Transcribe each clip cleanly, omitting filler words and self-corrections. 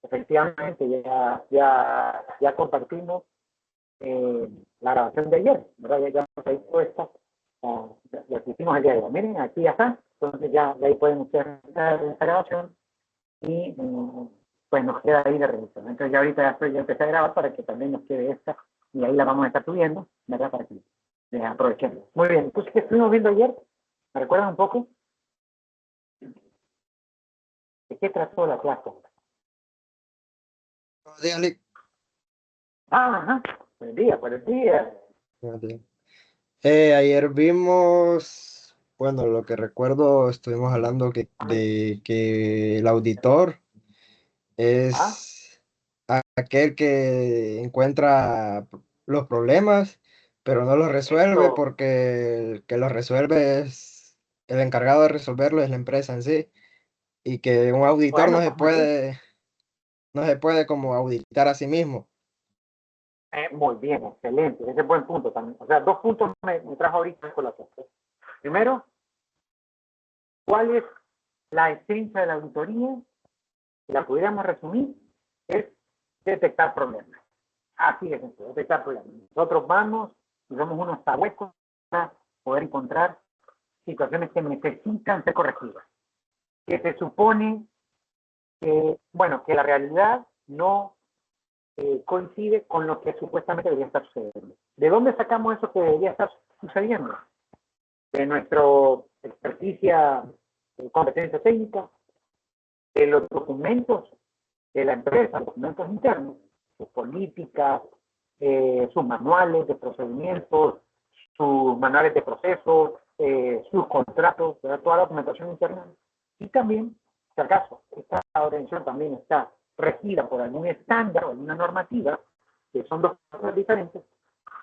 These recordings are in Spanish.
efectivamente ya compartimos la grabación de ayer, ¿verdad? Ya nos ahí puesta lo que hicimos el día de hoy. Miren, aquí ya está. Entonces ya de ahí pueden ustedes hacer esta grabación y pues nos queda ahí de revisión. Entonces ya ahorita ya empecé a grabar para que también nos quede esta y ahí la vamos a estar subiendo, ¿verdad? Para que aprovechemos. Muy bien, entonces, ¿qué estuvimos viendo ayer? ¿Me recuerdan un poco? ¿De qué trató la clase? Dígale. Ajá, buen día, buenos días. Ayer vimos, bueno, lo que recuerdo, estuvimos hablando de que el auditor ¿Ah? es aquel que encuentra los problemas, pero no los resuelve Esto, porque el que los resuelve es el encargado de resolverlo, es la empresa en sí, y que un auditor bueno, pues muy bien. no se puede como auditar a sí mismo. Muy bien, excelente. Ese es buen punto también. O sea, dos puntos me trajo ahorita con la cosa. Primero, ¿cuál es la esencia de la auditoría? Si la pudiéramos resumir, es detectar problemas. Así de sencillo, detectar problemas. Nosotros vamos y somos unos sabuecos para poder encontrar situaciones que necesitan ser corregidas. Que se supone que, bueno, que la realidad no coincide con lo que supuestamente debería estar sucediendo. ¿De dónde sacamos eso que debería estar sucediendo? De nuestra experticia, competencia técnica, de los documentos de la empresa, documentos internos, sus políticas, sus manuales de procedimientos, sus manuales de procesos, sus contratos, toda la documentación interna. Y también, si acaso, esta organización también está regida por algún estándar o alguna normativa, que son dos cosas diferentes.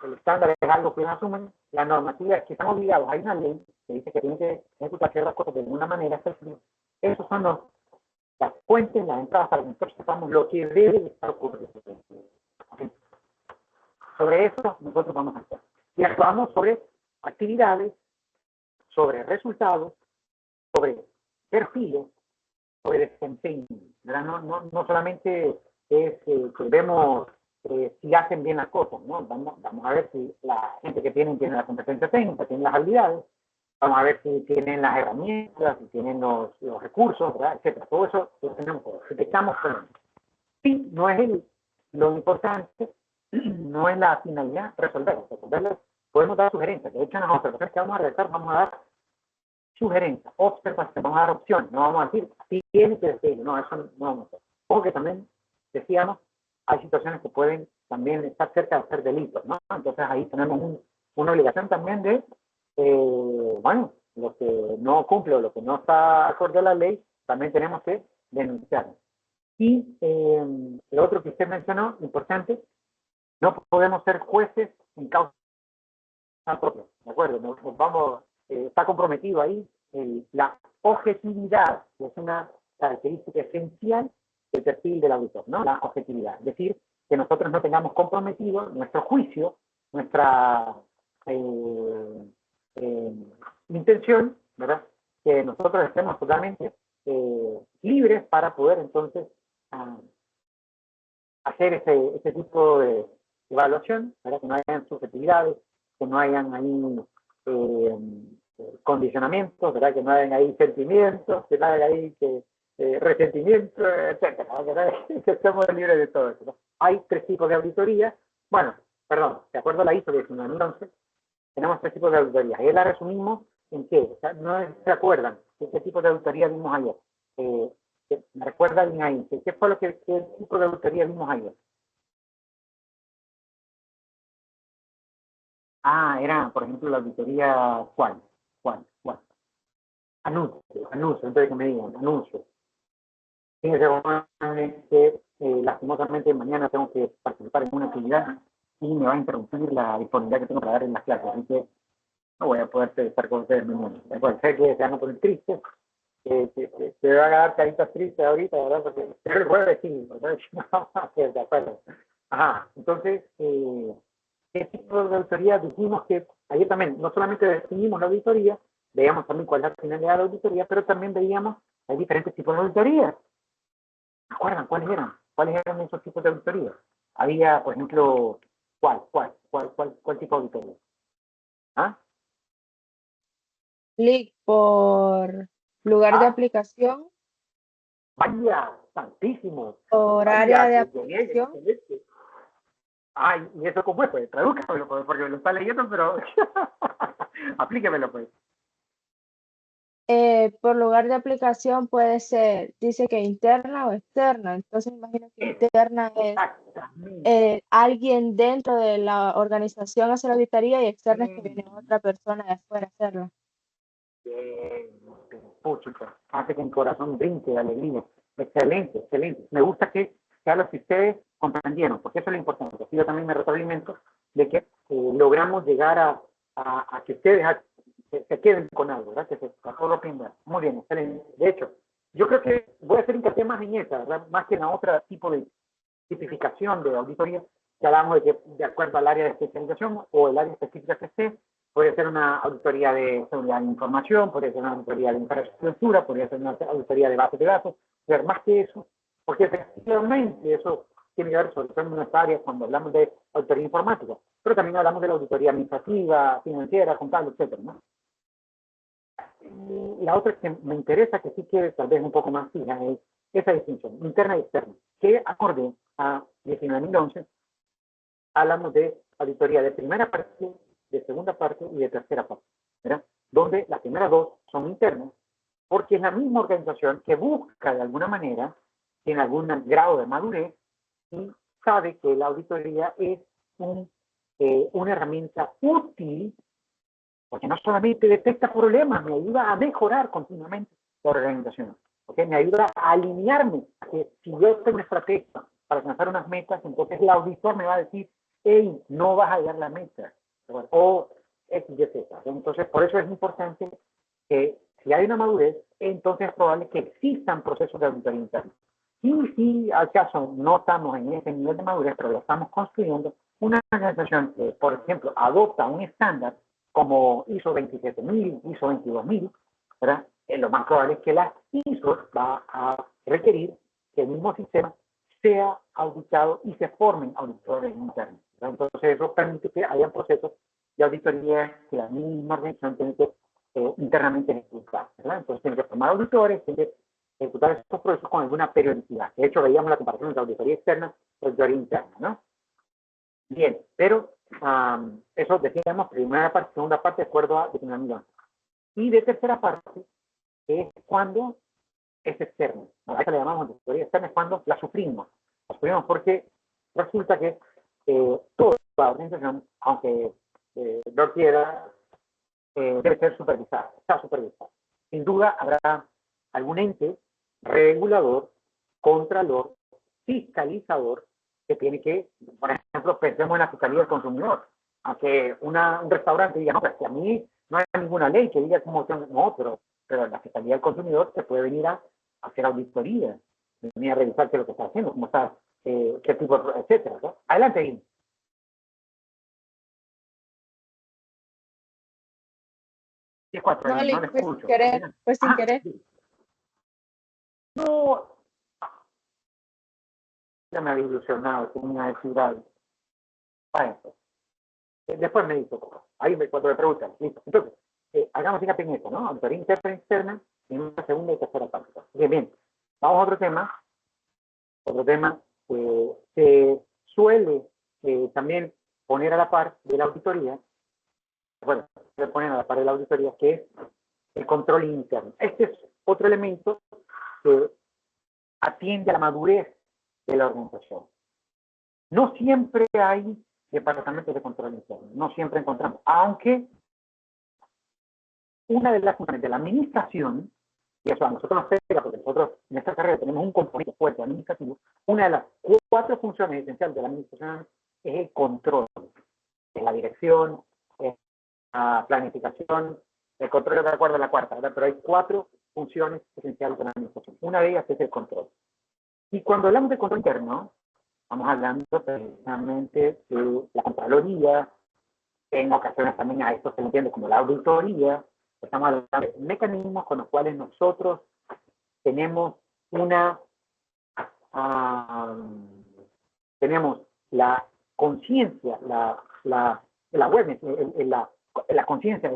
El estándar es algo que ellos asumen, la normativa es que están obligados, hay una ley que dice que tienen que ejecutar ciertas cosas de alguna manera. Esos son las fuentes, las entradas para que nosotros sepamos lo que debe estar ocurriendo. Sobre eso nosotros vamos a hacer. Y actuamos sobre actividades, sobre resultados, sobre perfiles, sobre desempeño. No solamente es que vemos si hacen bien las cosas, ¿no? Vamos a ver si la gente que tiene la competencia técnica, tiene las habilidades, vamos a ver si tienen las herramientas, si tienen los recursos, ¿verdad? Etcétera. Todo eso lo tenemos, detectamos problemas. Sí, no es lo importante, no es la finalidad resolverlo. Podemos dar sugerencias. De hecho, en las observaciones que vamos a realizar, vamos a dar sugerencias, observaciones, vamos a dar opciones. No vamos a decir, sí tiene que decirlo. No, eso no vamos a hacer. Porque también, decíamos, hay situaciones que pueden también estar cerca de ser delitos, ¿no? Entonces ahí tenemos una obligación también de, bueno, lo que no cumple o lo que no está acorde a la ley, también tenemos que denunciarlo. Y lo otro que usted mencionó, importante, no podemos ser jueces en causa propia, ¿de acuerdo? Nos vamos, está comprometido ahí la objetividad, que es una característica esencial del perfil del auditor, ¿no? La objetividad, es decir, que nosotros no tengamos comprometido nuestro juicio, nuestra intención, ¿verdad? Que nosotros estemos totalmente libres para poder entonces hacer ese tipo de evaluación, ¿verdad? Que no hayan subjetividades, que no hayan ahí condicionamientos, ¿verdad? Que no hayan ahí sentimientos, que no hayan ahí resentimientos, etcétera, ¿verdad? Que estemos libres de todo eso, ¿no? Hay tres tipos de auditoría. Bueno, perdón, de acuerdo a la ISO 19011, tenemos tres tipos de auditoría. Ahí la resumimos en qué, o sea, no se acuerdan qué tipo de auditoría vimos ayer. Me recuerda bien ahí, ¿qué fue qué tipo de auditoría vimos ayer? Ah, era, por ejemplo, la auditoría, ¿cuál? Anuncio, entonces que me digan, anuncio. Fíjense, lastimosamente mañana tengo que participar en una actividad y me va a interrumpir la disponibilidad que tengo para dar en las clases, así que no voy a poder estar con ustedes mañana. Bueno, sé que se van a poner tristes, que van a dar caritas tristes ahorita, ¿verdad? Porque el jueves sí, ¿verdad? De acuerdo. Ajá, entonces, ¿qué tipo de auditoría? Dijimos que ayer también no solamente definimos la auditoría, veíamos también cuál es la finalidad de la auditoría, pero también veíamos hay diferentes tipos de auditorías. ¿Se acuerdan cuáles eran? ¿Cuáles eran esos tipos de auditoría? Había, por ejemplo, ¿cuál tipo de auditoría? ¿Ah? Clic por lugar de Ah, aplicación, vaya, santísimo. por área Vaya, de que bien, aplicación. excelente. Ay, ¿y eso cómo es? Pues tradúcamelo, pues, porque me lo está leyendo, pero aplíquemelo, pues. Por lugar de aplicación puede ser, dice que interna o externa. Entonces imagino que interna es Exactamente. alguien dentro de la organización hace la auditoría y externa es que Bien, viene otra persona de afuera a hacerlo. bien, puchica, hace que mi corazón brinque de alegría. Excelente, excelente. Me gusta que los que ustedes comprendieron, porque eso es lo importante. Así yo también me retroalimento de que logramos llegar a que ustedes se queden con algo, ¿verdad? Que se aprendan. Muy bien, excelente. De hecho, yo creo que voy a hacer hincapié más en esa, ¿verdad? Más que en la otra tipo de tipificación de auditoría, que hablamos de que de acuerdo al área de especialización o el área específica que esté, puede ser una auditoría de seguridad de información, puede ser una auditoría de infraestructura, podría ser una auditoría de bases de datos, pero más que eso, porque efectivamente eso tiene que ver sobre todo en nuestra área cuando hablamos de auditoría informática, pero también hablamos de la auditoría administrativa, financiera, contable, etcétera, ¿no? Y la otra que me interesa, que sí que tal vez un poco más fija, es esa distinción, interna y externa, que acorde a 19.011 hablamos de auditoría de primera parte, de segunda parte y de tercera parte, ¿verdad? Donde las primeras dos son internas, porque es la misma organización que busca de alguna manera, tiene algún grado de madurez y sabe que la auditoría es una herramienta útil, porque no solamente detecta problemas, me ayuda a mejorar continuamente la organización, ¿okay? Me ayuda a alinearme, a que si yo tengo una estrategia para alcanzar unas metas, entonces el auditor me va a decir, hey, no vas a llegar a la meta, o X, Y, Z. Entonces, por eso es importante que si hay una madurez, entonces es probable que existan procesos de auditoría interna. Y si al caso no estamos en ese nivel de madurez, pero lo estamos construyendo, una organización que, por ejemplo, adopta un estándar como ISO 27000, ISO 22000, ¿verdad? Lo más probable es que la ISO va a requerir que el mismo sistema sea auditado y se formen auditores internos, ¿verdad? Entonces eso permite que haya procesos de auditoría que la misma organización tiene que internamente ejecutar, ¿verdad? Entonces tiene que formar auditores, tiene que ejecutar estos procesos con alguna periodicidad. De hecho, veíamos la comparación entre auditoría externa y auditoría interna, ¿no? Bien, pero eso decíamos, primera parte, segunda parte, de acuerdo a determinación. Y de tercera parte es cuando es externa. A esa le llamamos auditoría externa, es cuando la sufrimos. La sufrimos porque resulta que toda la organización, aunque no quiera, debe ser supervisada, está supervisada. Sin duda habrá algún ente regulador, contralor, fiscalizador, que tiene que, por ejemplo, pensemos en la fiscalía del consumidor. Aunque un restaurante diga, no, pero es que a mí no hay ninguna ley que diga cómo tengo, no, pero la fiscalía del consumidor se puede venir a hacer auditoría, venir a revisar qué es lo que está haciendo, cómo está, qué tipo de, etcétera, ¿no? Adelante, Ine. ¿Qué cuatro? No, No Lick, le fue sin escucho. querer, fue sin Ah, querer. sí. No, ya me había ilusionado, tenía que decir algo. Bueno, después me dijo, ahí cuando me preguntan, listo. Entonces, hagamos hincapié en esto, ¿no? Auditoría interna y externa en una segunda y tercera parte. Bien, bien. Vamos a otro tema que se suele también poner a la par de la auditoría, bueno, se pone a la par de la auditoría, que es el control interno. Este es otro elemento que atiende a la madurez de la organización. No siempre hay departamentos de control interno, no siempre encontramos, aunque una de las funciones de la administración, y eso a nosotros nos pega porque nosotros en esta carrera tenemos un componente fuerte administrativo, una de las 4 funciones esenciales de la administración es el control, es la dirección, es la planificación, el control de acuerdo a la cuarta, ¿verdad? Pero hay 4 funciones esenciales de la administración. Una de ellas es el control. Y cuando hablamos de control interno, estamos hablando precisamente de la Contraloría, en ocasiones también a esto se le entiende como la auditoría. Estamos hablando de mecanismos con los cuales nosotros tenemos una tenemos la conciencia, la awareness, la conciencia,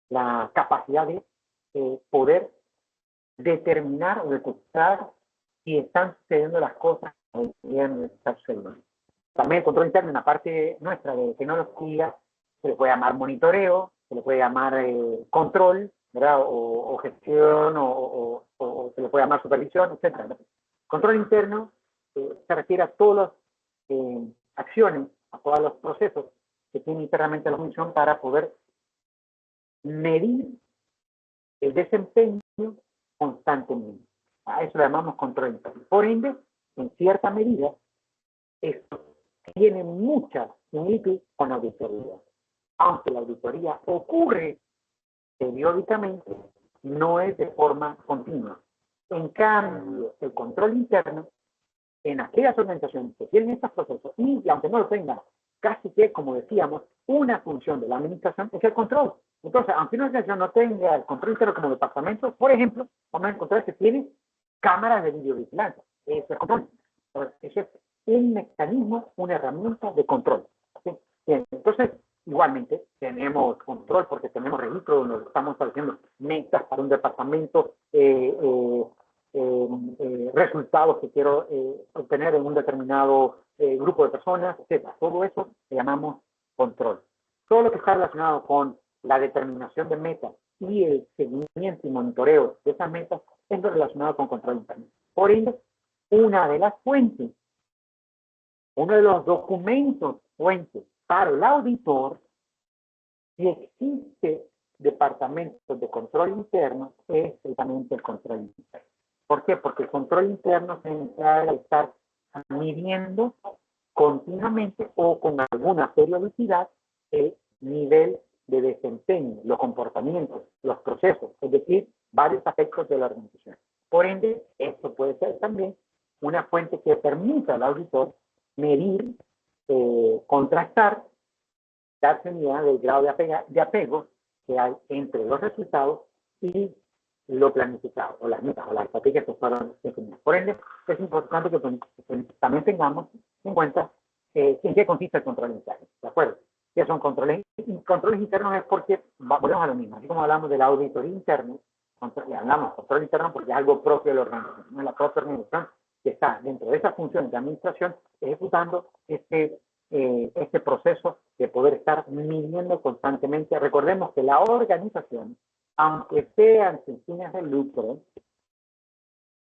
la capacidad de poder determinar o detectar si están sucediendo las cosas o bien están sucediendo. También el control interno en la parte nuestra de tecnología se le puede llamar monitoreo, se le puede llamar control, ¿verdad? O gestión, o se le puede llamar supervisión, etc. Control interno se refiere a todas las acciones, a todos los procesos que tiene internamente la función para poder medir el desempeño constantemente. A eso le llamamos control interno. Por ende, en cierta medida, esto tiene mucha similitud con la auditoría. Aunque la auditoría ocurre periódicamente, no es de forma continua. En cambio, el control interno, en aquellas organizaciones que tienen estos procesos, y aunque no lo tengan, casi que, como decíamos, una función de la administración es el control. Entonces, aunque una organización no tenga el control interno como departamento, por ejemplo, vamos a encontrar que tiene cámaras de videovigilancia. Eso es control. Entonces, eso es un mecanismo, una herramienta de control. ¿Sí? Bien, entonces, igualmente, tenemos control porque tenemos registros donde estamos estableciendo metas para un departamento, resultados que quiero obtener en un determinado grupo de personas, etc. Todo eso le llamamos control. Todo lo que está relacionado con la determinación de metas y el seguimiento y monitoreo de esas metas es lo relacionado con control interno. Por ende, una de las fuentes, uno de los documentos fuentes para el auditor, si existe departamentos de control interno, es precisamente el control interno. ¿Por qué? Porque el control interno se encarga de estar midiendo continuamente o con alguna periodicidad el nivel de desempeño, los comportamientos, los procesos, es decir, varios aspectos de la organización. Por ende, esto puede ser también una fuente que permita al auditor medir, contrastar, darse una idea del grado de apego que hay entre los resultados y lo planificado, o las metas, o las estrategias que fueron definidas. Por ende, es importante que también tengamos en cuenta en qué consiste el control interno, ¿de acuerdo? ¿Qué son controles? Controles internos es porque, volvemos a lo mismo, así como hablamos de la auditoría interna, hablamos de control interno porque es algo propio de la organización, no es la propia organización que está dentro de esas funciones de administración ejecutando este proceso de poder estar midiendo constantemente. Recordemos que la organización, aunque sean sin fines de lucro,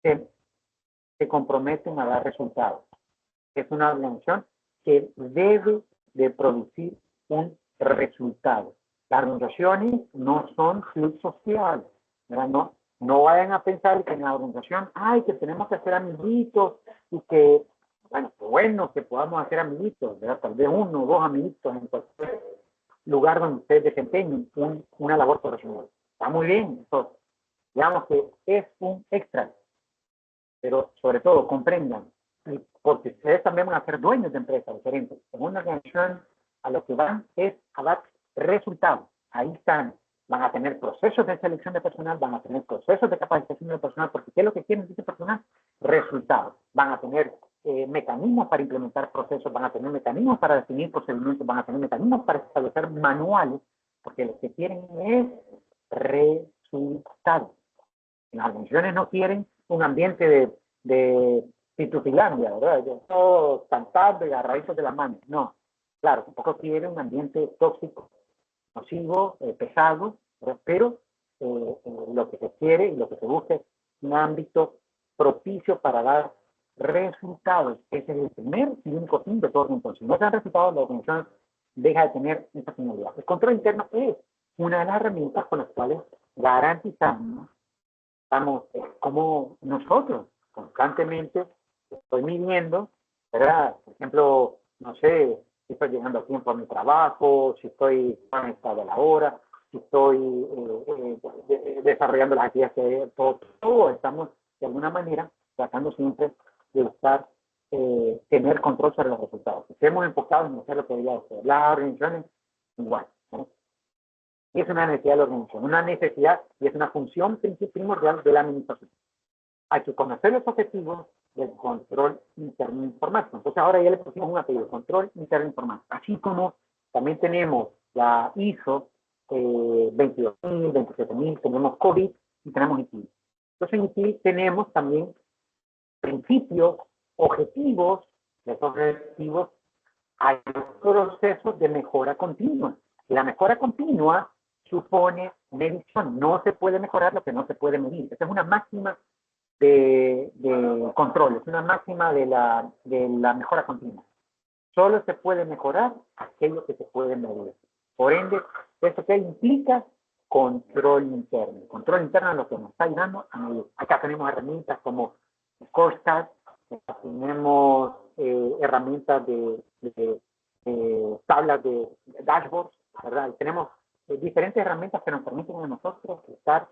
se comprometen a dar resultados. Es una organización que debe de producir un resultado. Las organizaciones no son clubes sociales, ¿verdad? No vayan a pensar que en la organización, que tenemos que hacer amiguitos y que, bueno que podamos hacer amiguitos, ¿verdad? Tal vez uno o dos amiguitos en cualquier lugar donde ustedes desempeñen una labor profesional. Está muy bien, eso, digamos que es un extra, pero sobre todo comprendan, porque ustedes también van a ser dueños de empresas diferentes. En una organización a lo que van es a dar resultados. Ahí están. Van a tener procesos de selección de personal, van a tener procesos de capacitación de personal, porque ¿qué es lo que quieren ese personal? Resultados. Van a tener mecanismos para implementar procesos, van a tener mecanismos para definir procedimientos, van a tener mecanismos para establecer manuales, porque lo que quieren es resultados. Las organizaciones no quieren un ambiente de Pitufilandia, ¿verdad? Todos cantando y agarraditos de la mano. No, claro, tampoco quieren un ambiente tóxico, nocivo, pesado, ¿verdad? Pero lo que se quiere y lo que se busca es un ámbito propicio para dar resultados. Ese es el primer y único fin de todo organización. Si no se dan resultados, la organización deja de tener esa finalidad. El control interno es una de las herramientas con las cuales garantizamos, estamos como nosotros constantemente estoy midiendo, ¿verdad? Por ejemplo, no sé, si estoy llegando a tiempo a mi trabajo, si estoy conectado a la hora, si estoy desarrollando las actividades que todo estamos de alguna manera tratando siempre de buscar tener control sobre los resultados. Estemos enfocados en hacer lo que debería hacer. Las organizaciones, igual, ¿no? Y es una necesidad de la organización, una necesidad y es una función primordial de la administración. hay que conocer los objetivos del control interno informático. Entonces ahora ya le pusimos un apellido, control interno informático. Así como también tenemos la ISO 22.000, 27.000, tenemos COVID y tenemos ITIL. Entonces en ITIL tenemos también principios, objetivos, de esos objetivos hay procesos de mejora continua. La mejora continua supone medición. No se puede mejorar lo que no se puede medir. Esa es una máxima de control, es una máxima de la mejora continua. Solo se puede mejorar aquello que se puede medir. Por ende, ¿eso qué implica? Control interno. Control interno es lo que nos está ayudando a medir. Acá tenemos herramientas como Scorecard, tenemos herramientas de tablas de dashboards, ¿verdad? Y tenemos diferentes herramientas que nos permiten a nosotros estar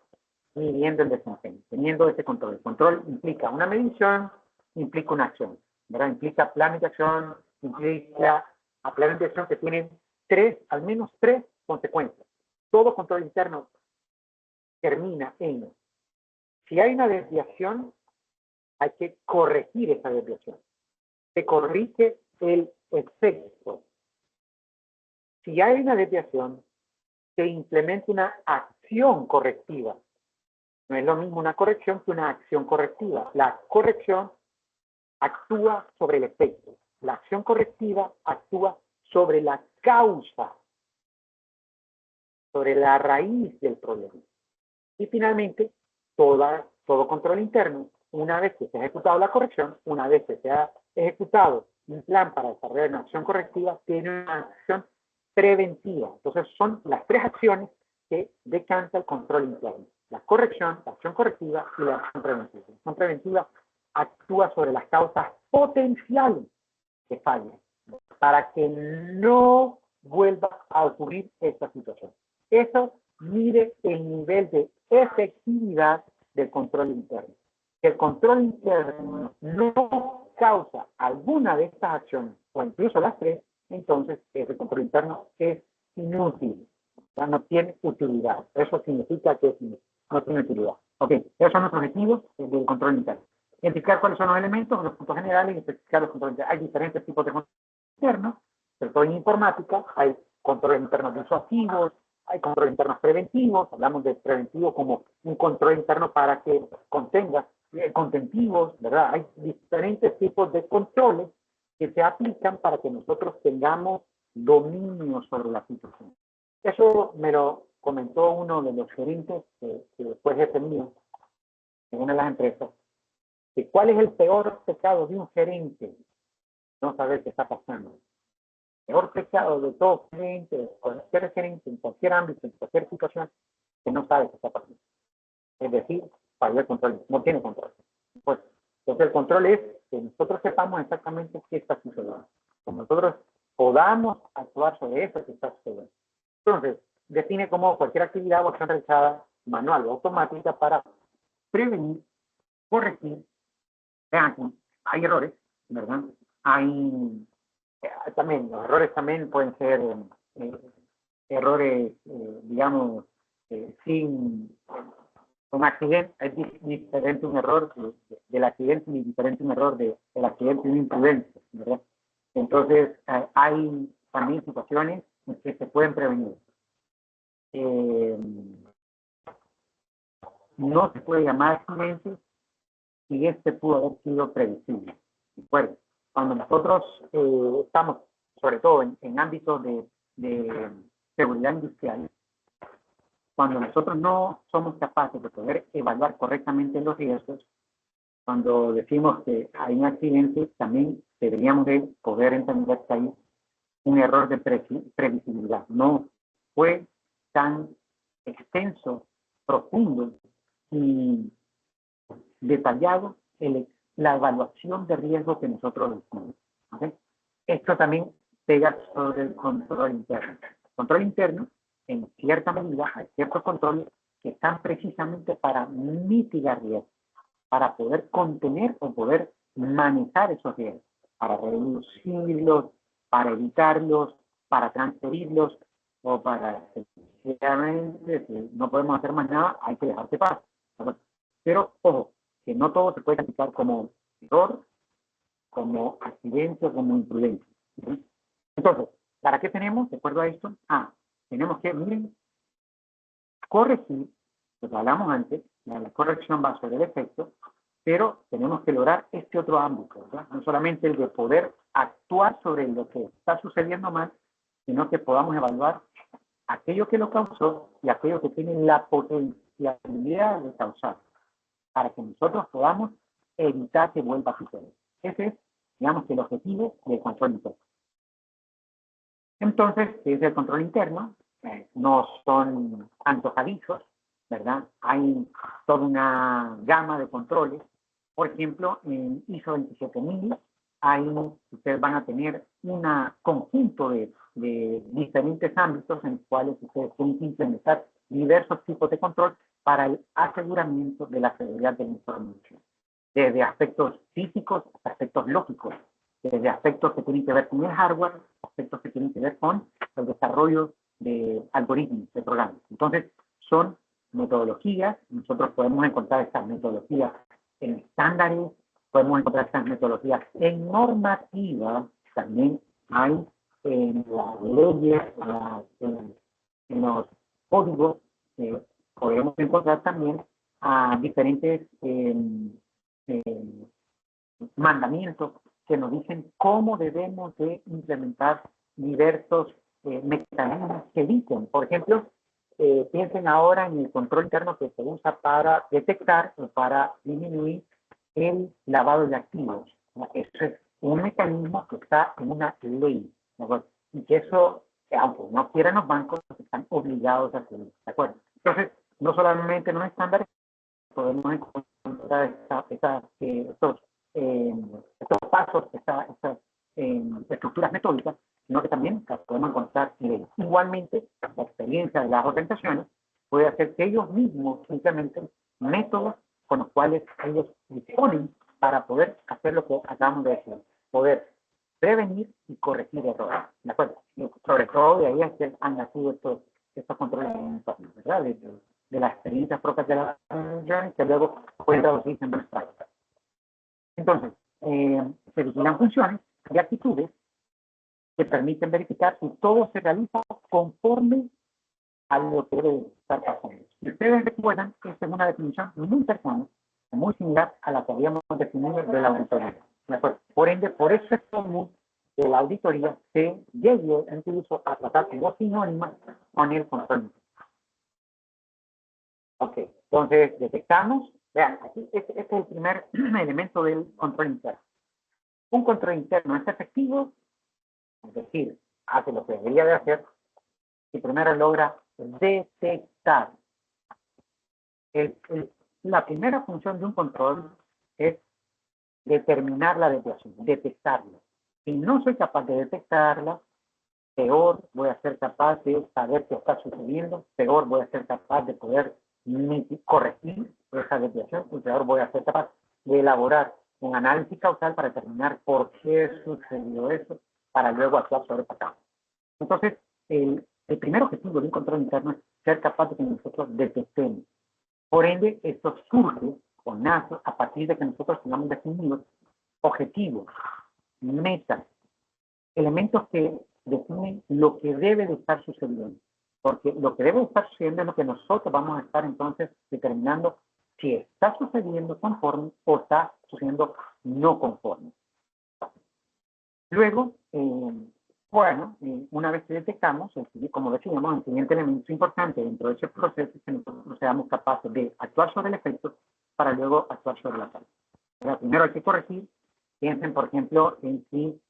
midiendo el desempeño, teniendo ese control. El control implica una medición, implica una acción, ¿verdad? Implica planes de acción, implica a planes de acción que tienen al menos tres consecuencias. Todo control interno termina en, si hay una desviación, hay que corregir esa desviación. Se corrige el efecto. Si hay una desviación, se implementa una acción correctiva. No es lo mismo una corrección que una acción correctiva. La corrección actúa sobre el efecto. La acción correctiva actúa sobre la causa, sobre la raíz del problema. Y finalmente, todo control interno, una vez que se ha ejecutado la corrección, una vez que se ha ejecutado un plan para desarrollar una acción correctiva, tiene una acción preventiva. Entonces, son las tres acciones que decanta el control interno. La corrección, la acción correctiva y la acción preventiva. La acción preventiva actúa sobre las causas potenciales que fallen para que no vuelva a ocurrir esta situación. Eso mide el nivel de efectividad del control interno. Si el control interno no causa alguna de estas acciones, o incluso las tres, entonces ese control interno es inútil. O sea, no tiene utilidad. Eso significa que no tiene utilidad. Ok, esos son los objetivos del control interno. Identificar cuáles son los elementos, los puntos generales y especificar los controles internos. Hay diferentes tipos de control interno, sobre todo en informática. Hay controles internos disuasivos, hay controles internos preventivos. Hablamos de preventivo como un control interno para que contenga contentivos, ¿verdad? Hay diferentes tipos de controles que se aplican para que nosotros tengamos dominio sobre la situación. Eso me lo comentó uno de los gerentes, que fue jefe mío en una de las empresas, que cuál es el peor pecado de un gerente, no saber qué está pasando. El peor pecado de todo gerente, de cualquier gerente, en cualquier ámbito, en cualquier situación, que no sabe qué está pasando. Es decir, falla el control, no tiene control. Pues, entonces el control es que nosotros sepamos exactamente qué está sucediendo. Que nosotros podamos actuar sobre eso que está sucediendo. Entonces, define como cualquier actividad o acción realizada manual o automática para prevenir, corregir. Vean, hay errores, ¿verdad? Hay también, los errores también pueden ser errores, digamos, sin un accidente. Es diferente un error del accidente y diferente un error del accidente y una imprudencia, ¿verdad? Entonces, hay también situaciones que se pueden prevenir. No se puede llamar accidente si este pudo haber sido previsible. Recuerden, cuando nosotros estamos, sobre todo en ámbitos de seguridad industrial, cuando nosotros no somos capaces de poder evaluar correctamente los riesgos, cuando decimos que hay un accidente, también deberíamos de poder entender que hay un error de previsibilidad. No fue tan extenso, profundo y detallado la evaluación de riesgo que nosotros hicimos. ¿Okay? Esto también pega sobre el control interno. El control interno, en cierta medida, hay ciertos controles que están precisamente para mitigar riesgos, para poder contener o poder manejar esos riesgos, para reducirlos, para evitarlos, para transferirlos o para, sencillamente, si no podemos hacer más nada, hay que dejar que pase. Pero, ojo, que no todo se puede calificar como error, como accidente o como imprudencia. ¿Sí? Entonces, ¿para qué tenemos, de acuerdo a esto? Tenemos que, miren, corregir, lo que hablamos antes, la corrección va sobre el efecto, pero tenemos que lograr este otro ámbito, ¿verdad? No solamente el de poder actuar sobre lo que está sucediendo mal, sino que podamos evaluar aquello que lo causó y aquello que tiene la potencialidad de causar, para que nosotros podamos evitar que vuelva a suceder. Ese es, digamos, el objetivo del control interno. Entonces, ¿qué es el control interno? No son antojadizos, ¿verdad? Hay toda una gama de controles. Por ejemplo, en ISO 27000, ustedes van a tener un conjunto de diferentes ámbitos en los cuales ustedes pueden implementar diversos tipos de control para el aseguramiento de la seguridad de la información. Desde aspectos físicos hasta aspectos lógicos, desde aspectos que tienen que ver con el hardware, aspectos que tienen que ver con el desarrollo de algoritmos, de programas. Entonces, son metodologías, nosotros podemos encontrar estas metodologías en estándares, podemos encontrar estas metodologías en normativa, también hay en las leyes, en los códigos, podemos encontrar también a diferentes mandamientos que nos dicen cómo debemos de implementar diversos mecanismos que dicen, por ejemplo, piensen ahora en el control interno que se usa para detectar o para disminuir el lavado de activos. Eso es un mecanismo que está en una ley, ¿no? Y que eso, aunque no quieran los bancos, están obligados a hacerlo, ¿de acuerdo? Entonces, no solamente en los estándares podemos encontrar estos pasos, estas estructuras metódicas, sino que también las podemos encontrar en ellos. Igualmente, la experiencia de las organizaciones puede hacer que ellos mismos implementen métodos con los cuales ellos disponen para poder hacer lo que acabamos de decir, poder prevenir y corregir errores. ¿De acuerdo? Y sobre todo de ahí es que han nacido estos controles, ¿verdad? De las experiencias propias de las organizaciones que luego pueden traducirse en best practices. Entonces, se vigilan funciones y actitudes que permiten verificar si todo se realiza conforme a lo que debe estar pasando. Si ustedes recuerdan, esta es una definición muy cercana, muy similar a la que habíamos definido de la auditoría. Por ende, por eso es común que la auditoría se llegue incluso a tratar como sinónima con el control. Ok, entonces detectamos, vean, aquí este es el primer elemento del control interno. Un control interno es efectivo, es decir, hace lo que debería de hacer, y primero logra detectar. La primera función de un control es determinar la desviación, detectarla. Si no soy capaz de detectarla, peor voy a ser capaz de saber qué está sucediendo, peor voy a ser capaz de poder corregir esa desviación, y peor voy a ser capaz de elaborar un análisis causal para determinar por qué sucedió eso, para luego actuar sobre el pasado. Entonces, el primer objetivo de un control interno es ser capaz de que nosotros detectemos. Por ende, esto surge o nace a partir de que nosotros tengamos definidos objetivos, metas, elementos que definen lo que debe de estar sucediendo. Porque lo que debe de estar sucediendo es lo que nosotros vamos a estar entonces determinando si está sucediendo conforme o está sucediendo no conforme. Luego, una vez que detectamos, como decíamos, el siguiente elemento importante dentro de ese proceso es que nosotros seamos capaces de actuar sobre el efecto para luego actuar sobre la causa. Primero hay que corregir. Piensen, por ejemplo, en si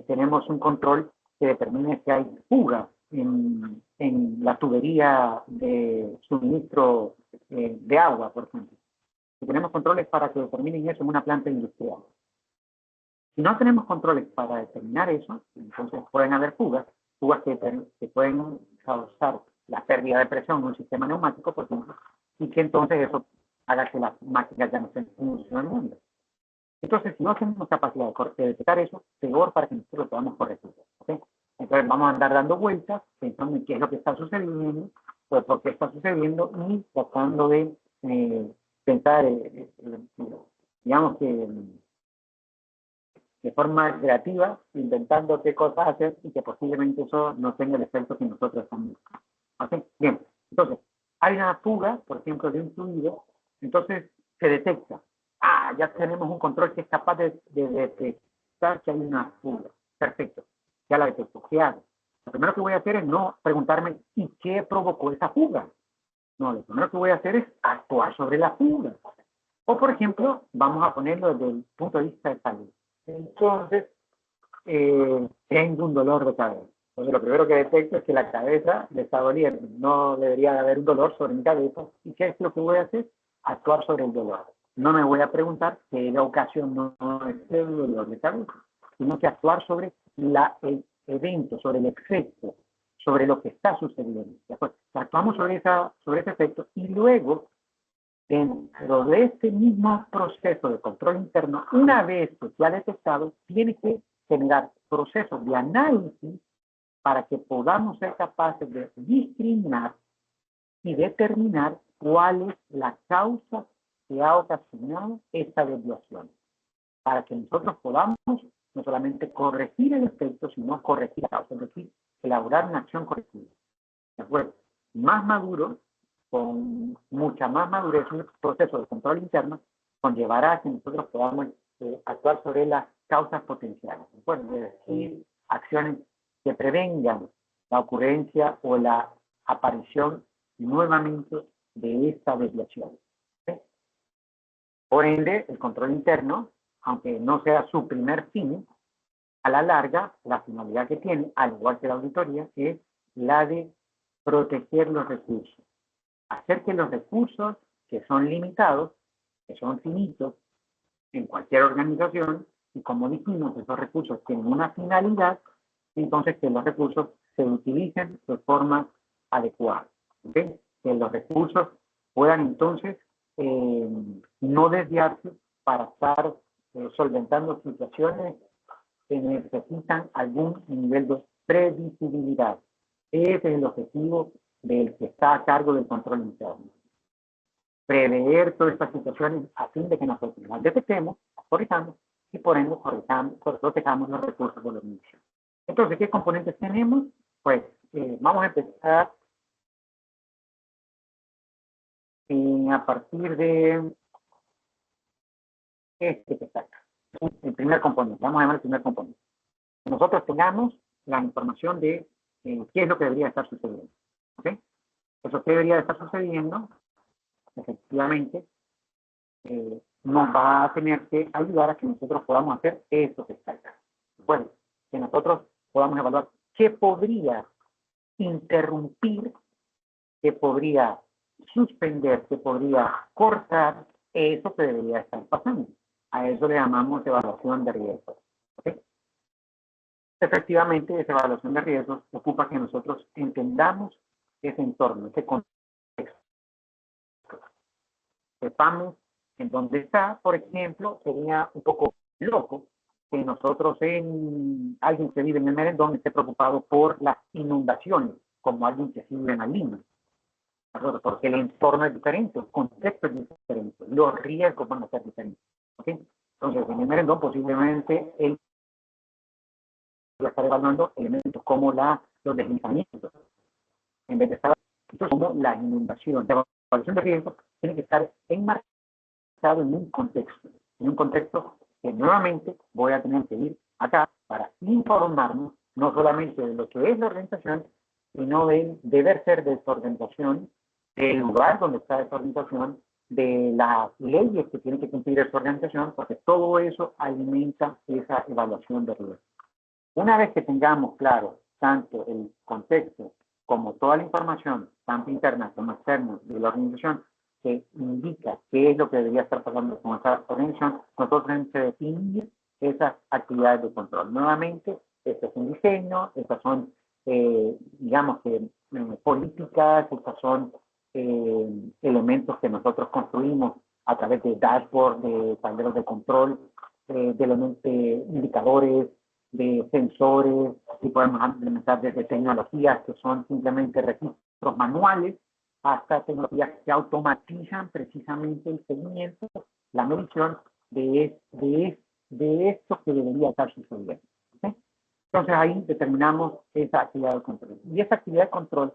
tenemos un control que determine que hay fuga en la tubería de suministro de agua, por ejemplo. Si tenemos controles para que determinen eso en una planta industrial. Si no tenemos controles para determinar eso, entonces pueden haber fugas que pueden causar la pérdida de presión en un sistema neumático, por ejemplo, y que entonces eso haga que las máquinas ya no estén funcionando. Entonces, si no tenemos capacidad de detectar eso, peor para que nosotros lo podamos corregir. ¿Okay? Entonces, vamos a andar dando vueltas, pensando en qué es lo que está sucediendo, pues por qué está sucediendo, y tratando de pensar, digamos que de forma creativa, inventando qué cosas hacer y que posiblemente eso no tenga el efecto que nosotros estamos buscando. ¿Okay? Bien, entonces, hay una fuga, por ejemplo, de un fluido, entonces se detecta. Ya tenemos un control que es capaz de detectar que hay una fuga. Perfecto, ya la detecto. ¿Qué hago? Lo primero que voy a hacer es no preguntarme ¿y qué provocó esa fuga? No, lo primero que voy a hacer es actuar sobre la fuga. O, por ejemplo, vamos a ponerlo desde el punto de vista de salud. Entonces, tengo un dolor de cabeza. Entonces, lo primero que detecto es que la cabeza le está doliendo. No debería de haber un dolor sobre mi cabeza. ¿Y qué es lo que voy a hacer? Actuar sobre el dolor. No me voy a preguntar qué la ocasión no es el dolor de cabeza, sino que actuar sobre el evento, sobre el efecto, sobre lo que está sucediendo. Actuamos sobre ese efecto y luego, dentro de este mismo proceso de control interno, una vez que se ha detectado, tiene que generar procesos de análisis para que podamos ser capaces de discriminar y determinar cuál es la causa que ha ocasionado esta desviación, para que nosotros podamos no solamente corregir el efecto, sino corregir la causa, es decir, elaborar una acción correctiva. ¿De acuerdo? Más maduro, con mucha más madurez, un proceso de control interno conllevará a que nosotros podamos actuar sobre las causas potenciales. ¿De acuerdo? Es decir, acciones que prevengan la ocurrencia o la aparición nuevamente de esta desviación. ¿Sí? Por ende, el control interno, aunque no sea su primer fin, a la larga, la finalidad que tiene, al igual que la auditoría, es la de proteger los recursos. Hacer que los recursos que son limitados, que son finitos, en cualquier organización, y como dijimos, esos recursos tienen una finalidad, entonces que los recursos se utilicen de forma adecuada. ¿Okay? Que los recursos puedan entonces no desviarse para estar solventando situaciones que necesitan algún nivel de previsibilidad. Ese es el objetivo del que está a cargo del control interno. Prever todas estas situaciones a fin de que nosotros las detectemos, corrijamos y por ende protejamos los recursos de los mismos. Entonces, ¿qué componentes tenemos? Pues vamos a empezar a partir de este que está acá. El primer componente, vamos a llamar el primer componente. Nosotros tengamos la información de qué es lo que debería estar sucediendo. ¿Okay? Eso que debería estar sucediendo, efectivamente, nos va a tener que ayudar a que nosotros podamos hacer eso que está acá. Bueno, que nosotros podamos evaluar qué podría interrumpir, qué podría suspender, qué podría cortar eso que debería estar pasando. A eso le llamamos evaluación de riesgos. ¿Okay? Efectivamente, esa evaluación de riesgos ocupa que nosotros entendamos ese entorno, ese contexto. Sepamos en dónde está, por ejemplo, sería un poco loco que nosotros alguien que vive en el Merendón esté preocupado por las inundaciones, como alguien que vive en la Lima. Porque el entorno es diferente, el contexto es diferente, los riesgos van a ser diferentes. ¿Okay? Entonces, en el Merendón posiblemente él va a estar evaluando elementos como los deslizamientos, en vez de estar como la inundación. La evaluación de riesgos tiene que estar enmarcada en un contexto que nuevamente voy a tener que ir acá para informarnos no solamente de lo que es la organización, sino del deber ser de esta organización, del lugar donde está esa organización, de las leyes que tiene que cumplir esa organización, porque todo eso alimenta esa evaluación de riesgo. Una vez que tengamos claro tanto el contexto como toda la información, tanto interna como externa de la organización, que indica qué es lo que debería estar pasando con esa organización, nosotros tenemos que definir esas actividades de control. Nuevamente, este es un diseño, estas son, digamos que, políticas, estas son elementos que nosotros construimos a través de dashboards, de tableros de control, de indicadores, de sensores, y podemos implementar desde tecnologías que son simplemente registros manuales, hasta tecnologías que automatizan precisamente el seguimiento, la medición de esto que debería estar sucediendo. ¿Okay? Entonces ahí determinamos esa actividad de control. Y esa actividad de control,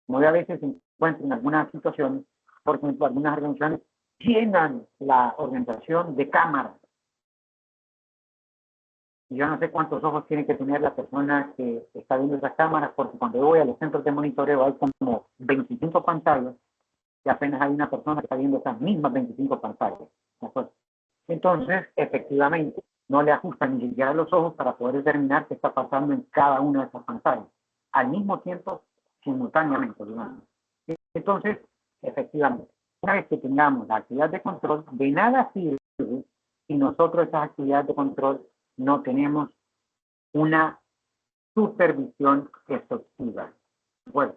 como a veces se encuentra en algunas situaciones, por ejemplo, algunas organizaciones llenan la organización de cámaras. Y yo no sé cuántos ojos tiene que tener la persona que está viendo esas cámaras, porque cuando yo voy a los centros de monitoreo hay como 25 pantallas y apenas hay una persona que está viendo esas mismas 25 pantallas. Entonces, efectivamente, no le ajustan ni siquiera los ojos para poder determinar qué está pasando en cada una de esas pantallas. Al mismo tiempo, simultáneamente, digamos. Entonces, efectivamente, una vez que tengamos la actividad de control, de nada sirve si nosotros esas actividades de control no tenemos una supervisión efectiva. Bueno,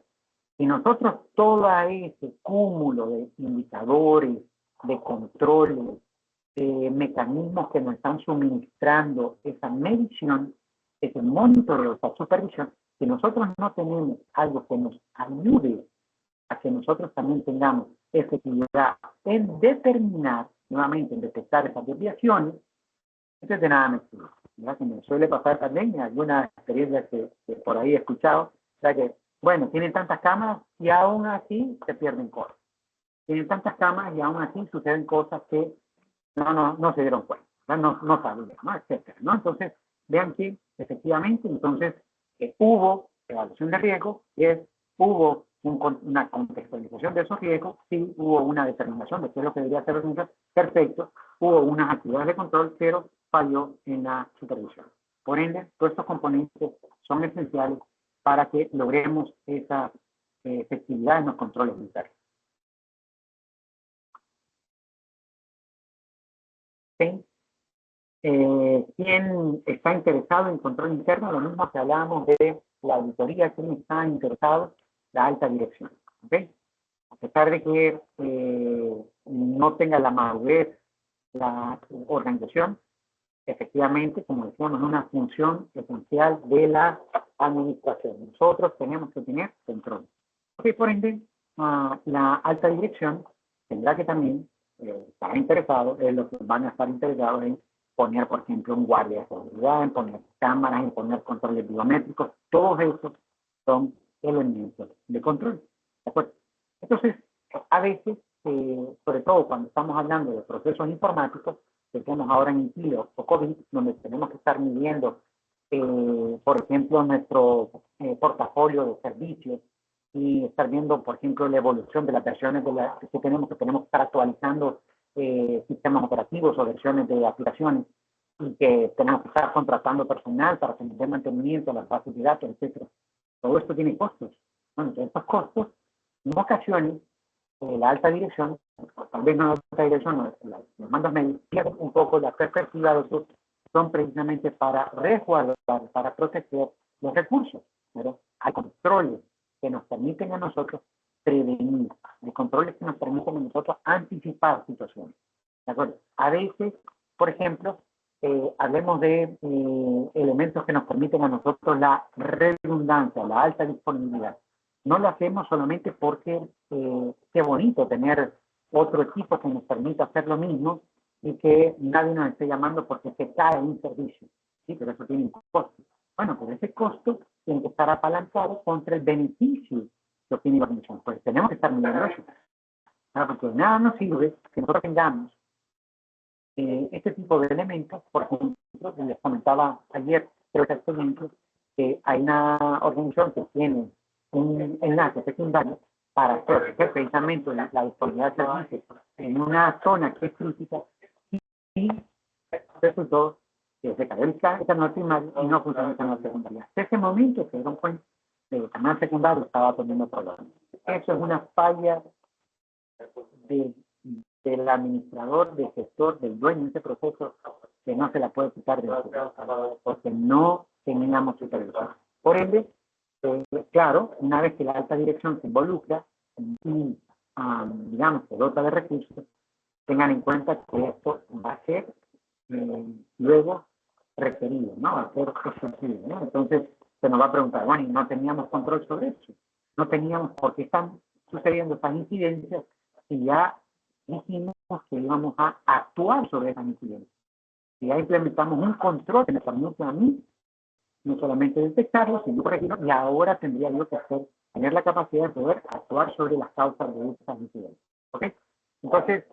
si nosotros todo ese cúmulo de indicadores, de controles, de mecanismos que nos están suministrando esa medición, ese monitoreo, esa supervisión, si nosotros no tenemos algo que nos ayude a que nosotros también tengamos efectividad en determinar, nuevamente en detectar esas desviaciones, entonces de nada me sirve. ¿Verdad? Que me suele pasar también en alguna experiencia que por ahí he escuchado, o sea que, bueno, tienen tantas cámaras y aún así se pierden cosas. Tienen tantas cámaras y aún así suceden cosas que no se dieron cuenta, no sabían, ¿no? Etcétera, ¿no? Entonces, vean que efectivamente, entonces, hubo evaluación de riesgo, hubo una contextualización de esos riesgos, sí hubo una determinación de qué es lo que debería ser perfecto, hubo unas actividades de control, pero falló en la supervisión. Por ende, todos estos componentes son esenciales para que logremos esa efectividad en los controles militares. ¿Sí? ¿Quién está interesado en control interno? Lo mismo que hablábamos de la auditoría, ¿quién está interesado? La alta dirección. ¿Okay? A pesar de que no tenga la madurez la organización, efectivamente, como decíamos, es una función esencial de la administración. Nosotros tenemos que tener control. Okay, por ende, la alta dirección tendrá que también estar interesado en lo que van a estar interesados en poner, por ejemplo, un guardia de seguridad, en poner cámaras, en poner controles biométricos. Todos esos son elementos de control. ¿De acuerdo? Entonces, a veces, sobre todo cuando estamos hablando de procesos informáticos, que tenemos ahora en ITIO o COVID, donde tenemos que estar midiendo, por ejemplo, nuestro portafolio de servicios y estar viendo, por ejemplo, la evolución de las versiones que tenemos que estar actualizando sistemas operativos o versiones de aplicaciones y que tenemos que estar contratando personal para que nos dé mantenimiento, las bases de datos, etc. Todo esto tiene costos. Bueno, entonces estos costos, en ocasiones, la alta dirección, tal vez no la alta dirección, los mandos medios, pierden un poco la perspectiva de que son precisamente para resguardar, para proteger los recursos. Pero hay controles que nos permiten a nosotros prevenir, hay controles que nos permiten a nosotros anticipar situaciones. ¿De acuerdo? A veces, por ejemplo, hablemos de elementos que nos permiten a nosotros la redundancia, la alta disponibilidad. No lo hacemos solamente porque qué bonito tener otro equipo que nos permita hacer lo mismo y que nadie nos esté llamando porque se cae un servicio. Sí, pero eso tiene un costo. Bueno, pero ese costo tiene que estar apalancado contra el beneficio que obtiene la organización. Pues tenemos que estar mirando eso. Porque nada nos sirve que nosotros tengamos este tipo de elementos. Por ejemplo, les comentaba ayer, creo que actualmente, que hay una organización que tiene un enlace secundario para proteger precisamente la disponibilidad de servicios en una zona que es crítica y resultó que se cayó el canal primario y no funcionó el canal secundario. Hasta ese momento se dieron cuenta que el canal secundario estaba teniendo problemas. Eso es una falla del administrador, del gestor, del dueño de ese proceso, que no se la puede quitar de nosotros, porque no teníamos supervisión. Por ende, claro, una vez que la alta dirección se involucra y, digamos, se dota de recursos, tengan en cuenta que esto va a ser luego requerido, ¿no? Va a ser exigido, ¿no? Entonces, se nos va a preguntar, bueno, ¿y no teníamos control sobre eso? No teníamos, ¿por qué están sucediendo esas incidencias si ya dijimos que íbamos a actuar sobre esas incidencias? Si ya implementamos un control que me permite a mí no solamente detectarlo, sino corregirlo, y ahora tendría yo que tener la capacidad de poder actuar sobre las causas de esas incidencias. ¿Ok? Entonces,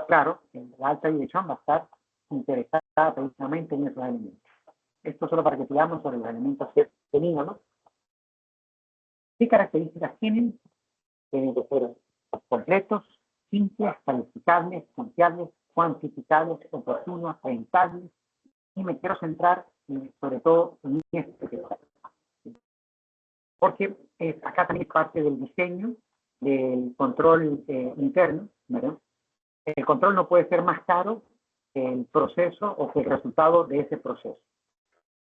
claro, la alta dirección va a estar interesada precisamente en esos elementos. Esto solo para que sigamos sobre los elementos que teníamos. ¿Qué características tienen? Tienen que ser completos, simples, calificables, confiables, cuantificables, oportunos, rentables, y me quiero centrar sobre todo en este, porque acá también parte del diseño del control interno, ¿verdad? El control no puede ser más caro que el proceso o que el resultado de ese proceso.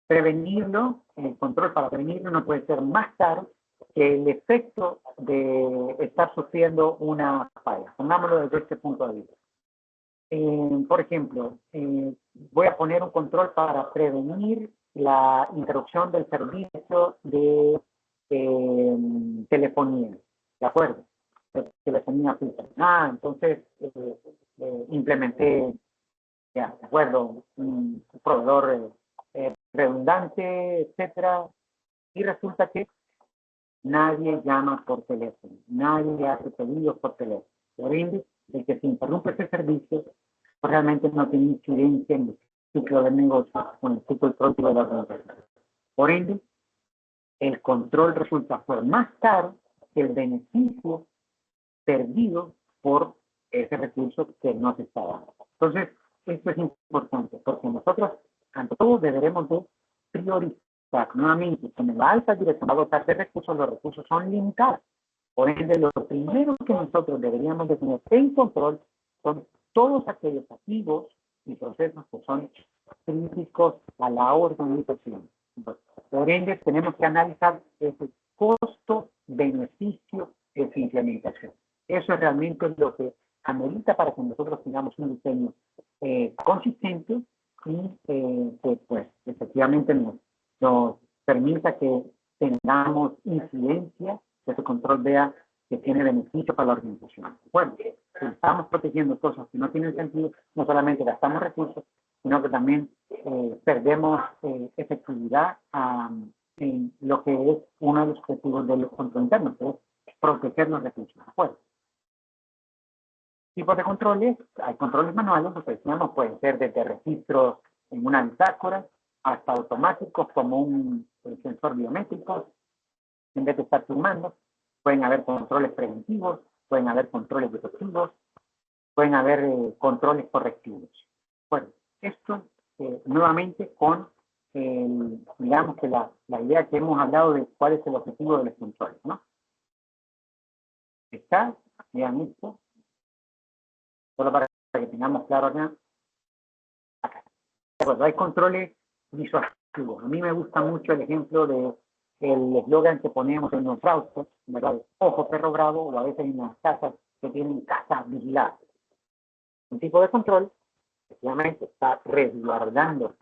Prevenirlo, el control para prevenirlo no puede ser más caro que el efecto de estar sufriendo una falla. Pongámoslo desde este punto de vista. Por ejemplo, voy a poner un control para prevenir la interrupción del servicio de telefonía, ¿de acuerdo? De telefonía fija. Entonces implementé, ya, de acuerdo, un proveedor redundante, etcétera, y resulta que nadie llama por teléfono, nadie hace pedidos por teléfono. Por ende, el que se interrumpe ese servicio realmente no tiene incidencia en el ciclo del negocio o en el ciclo propio de la organización. Por ende, el control resulta ser más caro que el beneficio perdido por ese recurso que no se está dando. Entonces, esto es importante, porque nosotros, ante todo, deberemos de priorizar. Nuevamente, con la alta dirección va a dotar de recursos, los recursos son limitados. Por ende, lo primero que nosotros deberíamos de tener en control son todos aquellos activos y procesos que son críticos a la organización. Por ende, tenemos que analizar ese costo-beneficio de su implementación. Eso es realmente lo que amerita para que nosotros tengamos un diseño consistente y que, pues, efectivamente nos permita que tengamos incidencia, que ese control vea que tiene beneficio para la organización. Bueno, si estamos protegiendo cosas que no tienen sentido, no solamente gastamos recursos, sino que también perdemos efectividad en lo que es uno de los objetivos del control interno, que es proteger los recursos. ¿De acuerdo? Tipos de controles, hay controles manuales, lo que decíamos, pueden ser desde registros en una bitácora hasta automáticos como un sensor biométrico, en vez de estar firmando. Pueden haber controles preventivos, pueden haber controles detectivos, pueden haber controles correctivos. Bueno, esto nuevamente con, digamos que la idea que hemos hablado de cuál es el objetivo de los controles, ¿no? Está, vean esto, solo para que tengamos claro acá. Bueno, hay controles disuasivos. A mí me gusta mucho el ejemplo de el eslogan que ponemos en los routers, ¿verdad? Ojo, perro bravo, o a veces en las casas que tienen casas vigiladas. Un tipo de control, efectivamente, está resguardando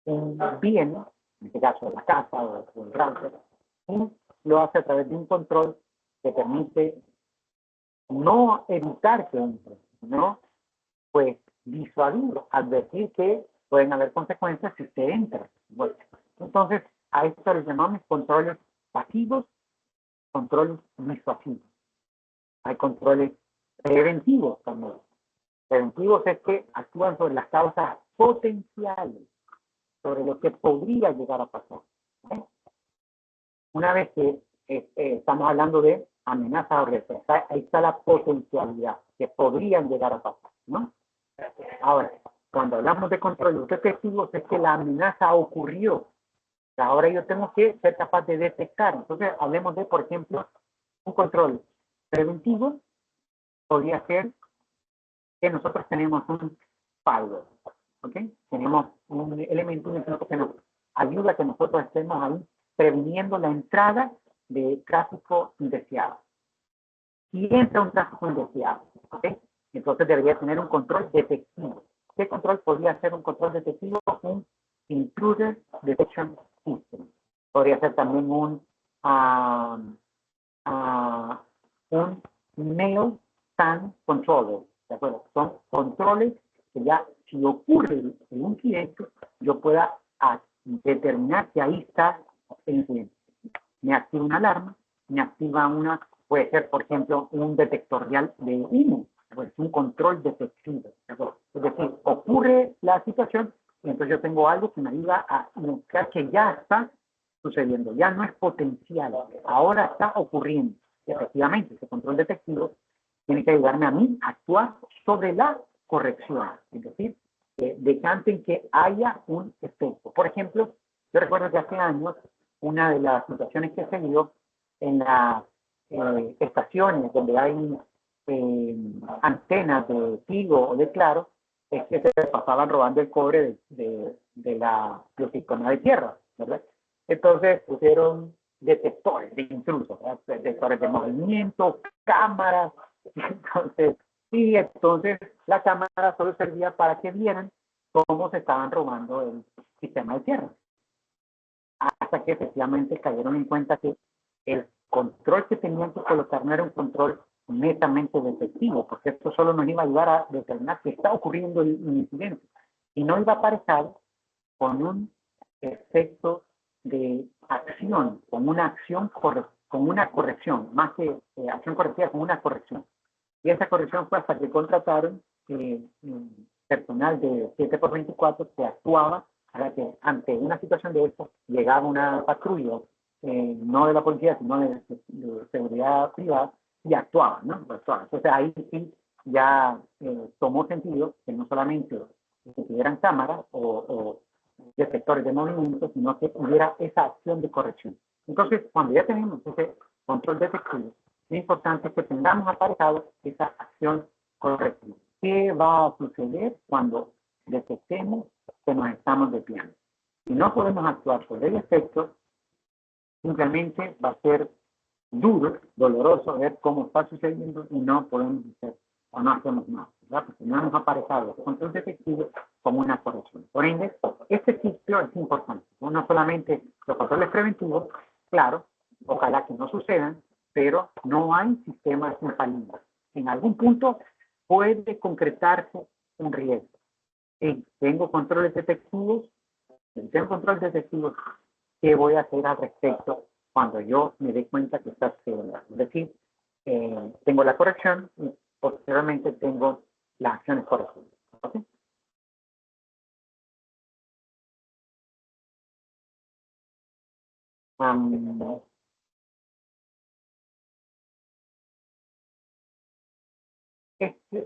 un bien, en este caso la casa o el router, y lo hace a través de un control que permite no evitar que entre, sino pues disuadir, advertir que pueden haber consecuencias si se entra. Bueno, entonces, a esto le llamamos controles pasivos, controles disuasivos. Hay controles preventivos también. Preventivos es que actúan sobre las causas potenciales, sobre lo que podría llegar a pasar. Una vez que estamos hablando de amenaza o riesgo, ahí está la potencialidad que podrían llegar a pasar, ¿no? Ahora, cuando hablamos de controles detectivos es que la amenaza ocurrió. Ahora yo tengo que ser capaz de detectar. Entonces, hablemos de, por ejemplo, un control preventivo. Podría ser que nosotros tenemos un firewall, ¿ok? Tenemos un elemento que nos ayuda a que nosotros estemos ahí previniendo la entrada de tráfico indeseado. Si entra un tráfico indeseado, ¿ok? Entonces debería tener un control detectivo. ¿Qué control podría ser un control detectivo? Un Intruder Detection System. Podría ser también un mail SAN controllers, ¿de acuerdo? Son controles que ya, si ocurre el incidente, yo pueda determinar que ahí está el incidente. Me activa una alarma, me activa puede ser, por ejemplo, un detector de humo, pues un control detectivo, ¿de acuerdo? Es decir, ocurre la situación y entonces yo tengo algo que me ayuda a identificar que ya está sucediendo, ya no es potencial, ahora está ocurriendo. Y efectivamente, ese control detectivo tiene que ayudarme a mí a actuar sobre la corrección, es decir, decanten que haya un efecto. Por ejemplo, yo recuerdo que hace años, una de las situaciones que se dio en las estaciones donde hay antenas de Tigo o de Claro, es que se pasaban robando el cobre del sistema de tierra, ¿verdad? Entonces pusieron detectores de intrusos, ¿verdad? Detectores de movimiento, cámaras, entonces la cámara solo servía para que vieran cómo se estaban robando el sistema de tierra. Hasta que efectivamente cayeron en cuenta que el control que tenían que colocar no era un control netamente detectivo, porque esto solo nos iba a ayudar a determinar que está ocurriendo el incidente, y no iba aparejado con un efecto de acción, con una acción con una corrección, más que acción correctiva, con una corrección. Y esa corrección fue hasta que contrataron personal de 7x24 que actuaba para que ante una situación de esto llegaba una patrulla, no de la policía, sino de seguridad privada, y actuaba, ¿no? Actuaba. Entonces ahí sí ya tomó sentido que no solamente que tuvieran cámaras o detectores de movimiento, sino que hubiera esa acción de corrección. Entonces, cuando ya tenemos ese control detectivo, es importante que tengamos aparejado esa acción correctiva. ¿Qué va a suceder cuando detectemos que nos estamos desviando? Si no podemos actuar sobre el efecto, simplemente va a ser duro, doloroso ver cómo está sucediendo y no podemos hacer o no hacemos nada, ¿verdad? Porque no hemos aparejado el control detectivo como una corrección. Por ende, este ciclo es importante. No solamente los controles preventivos, claro, ojalá que no sucedan, pero no hay sistemas infalibles. En algún punto puede concretarse un riesgo. Tengo controles detectivos, ¿qué voy a hacer al respecto cuando yo me dé cuenta que está sucediendo? Es decir, tengo la corrección y posteriormente tengo las acciones correctas. ¿Okay?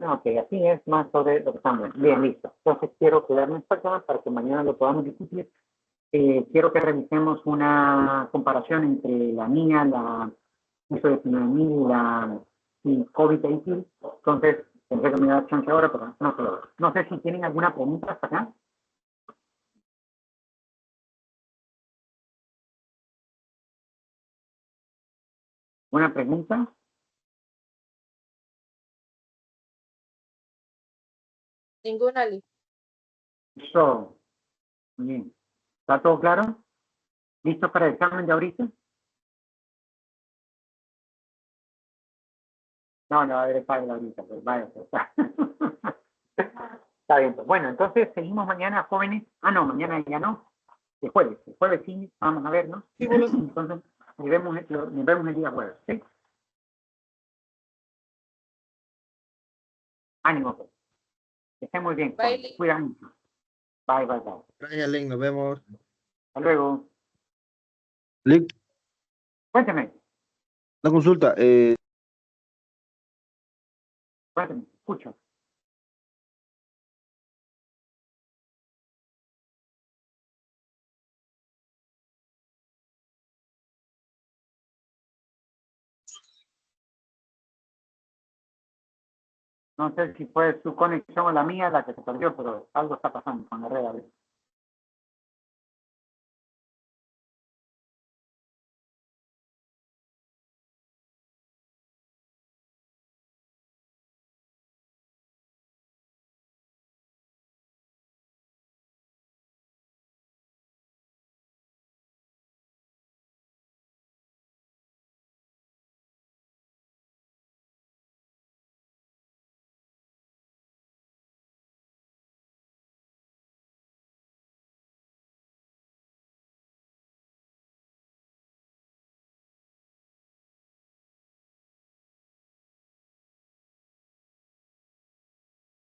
Ok, así es más sobre lo que estamos. Bien, listo. Entonces quiero quedarme esta acá para que mañana lo podamos discutir. Quiero que revisemos una comparación entre la mía, la ISO 19000 y COVID-19. Entonces, tendré que mirar chance ahora, pero no se lo veo. No sé si tienen alguna pregunta hasta acá. ¿Una pregunta? Ninguna lista. Eso, bien. ¿Está todo claro? ¿Listo para el examen de ahorita? No, no va a haber examen ahorita, pues vaya. Está bien. Pues. Bueno, entonces seguimos mañana, jóvenes. Ah, no, mañana ya no. El jueves sí, vamos a ver, ¿no? Sí, bolos. Entonces, nos vemos el día jueves, ¿sí? Ánimo, pues. Que estén muy bien. Bye. Cuidan mucho. Bye, bye, bye. Gracias, Link, nos vemos. Hasta luego. Link, Cuénteme, una consulta. escucho. No sé si fue su conexión o la mía la que se perdió, pero algo está pasando con la red.